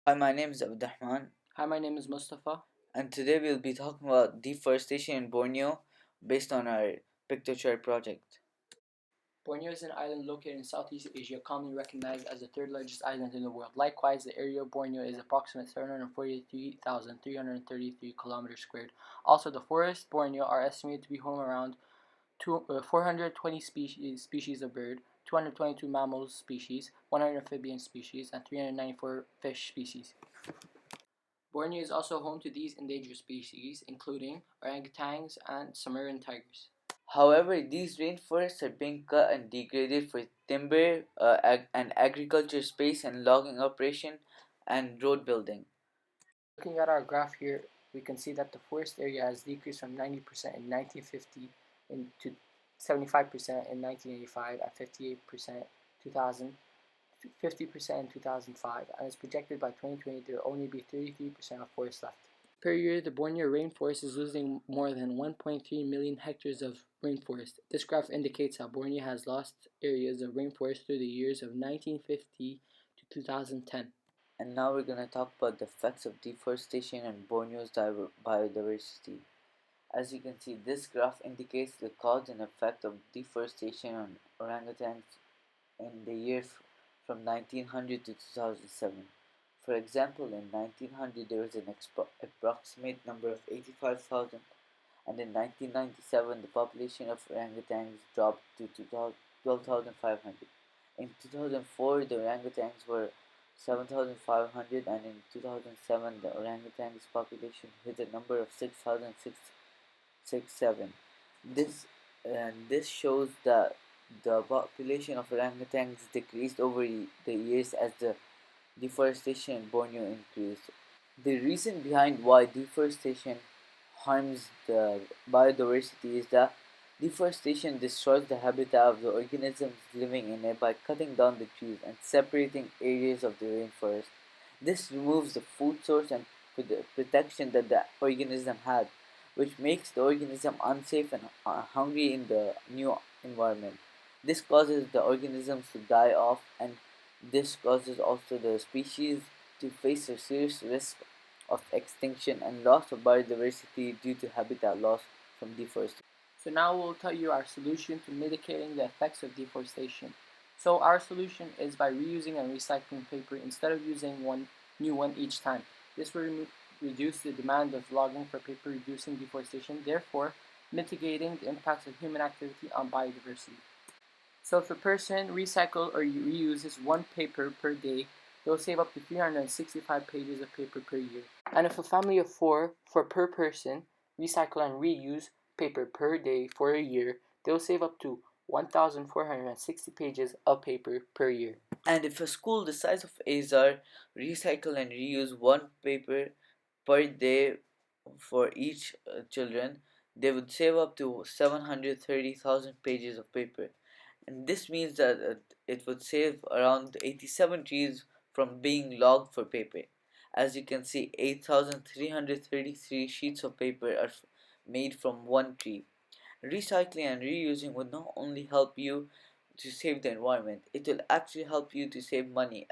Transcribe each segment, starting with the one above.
Hi, my name is Abdurrahman, Hi, my name is Mustafa. and today we'll be talking about deforestation in Borneo based on our Pictochart project. Borneo is an island located in Southeast Asia, commonly recognized as the third largest island in the world. Likewise, the area of Borneo is approximately 743,333 kilometers squared. Also, the forests Borneo are estimated to be home around 420 species of bird, 222 mammal species, 100 amphibian species, and 394 fish species. Borneo is also home to these endangered species, including orangutans and Sumerian tigers. However, these rainforests are being cut and degraded for timber and agriculture space and logging operation and road building. Looking at our graph here, we can see that the forest area has decreased from 90% in 1950 to 75% in 1985 and 58% 2000, 50% in 2005, and it's projected by 2020 there will only be 33% of forest left. Per year, the Borneo rainforest is losing more than 1.3 million hectares of rainforest. This graph indicates how Borneo has lost areas of rainforest through the years of 1950 to 2010. And now we're going to talk about the effects of deforestation and Borneo's biodiversity. As you can see, this graph indicates the cause and effect of deforestation on orangutans in the year from 1900 to 2007. For example, in 1900 there was an approximate number of 85,000, and in 1997 the population of orangutans dropped to 12,500. In 2004 the orangutans were 7,500, and in 2007 the orangutans population hit a number of 6,667. This shows that the population of orangutans decreased over the years as the deforestation in Borneo increased. The reason behind why deforestation harms the biodiversity is that deforestation destroys the habitat of the organisms living in it by cutting down the trees and separating areas of the rainforest. This removes the food source and protection that the organism had, which makes the organism unsafe and hungry in the new environment. This causes the organisms to die off, and this causes also the species to face a serious risk of extinction and loss of biodiversity due to habitat loss from deforestation. So now we'll tell you our solution to mitigating the effects of deforestation. So our solution is by reusing and recycling paper instead of using one new one each time. This will reduce the demand of logging for paper, reducing deforestation, therefore mitigating the impacts of human activity on biodiversity. So if a person recycle or reuses one paper per day, they'll save up to 365 pages of paper per year. And if a family of four, for per person, recycle and reuse paper per day for a year, they'll save up to 1,460 pages of paper per year. And if a school the size of Azar recycle and reuse one paper per day for each children, they would save up to 730,000 pages of paper. And this means that it would save around 87 trees from being logged for paper. As you can see, 8,333 sheets of paper are made from one tree. Recycling and reusing would not only help you to save the environment, it will actually help you to save money,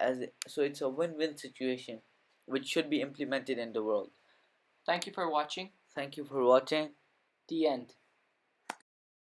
so it's a win-win situation which should be implemented in the world. Thank you for watching. Thank you for watching. The end.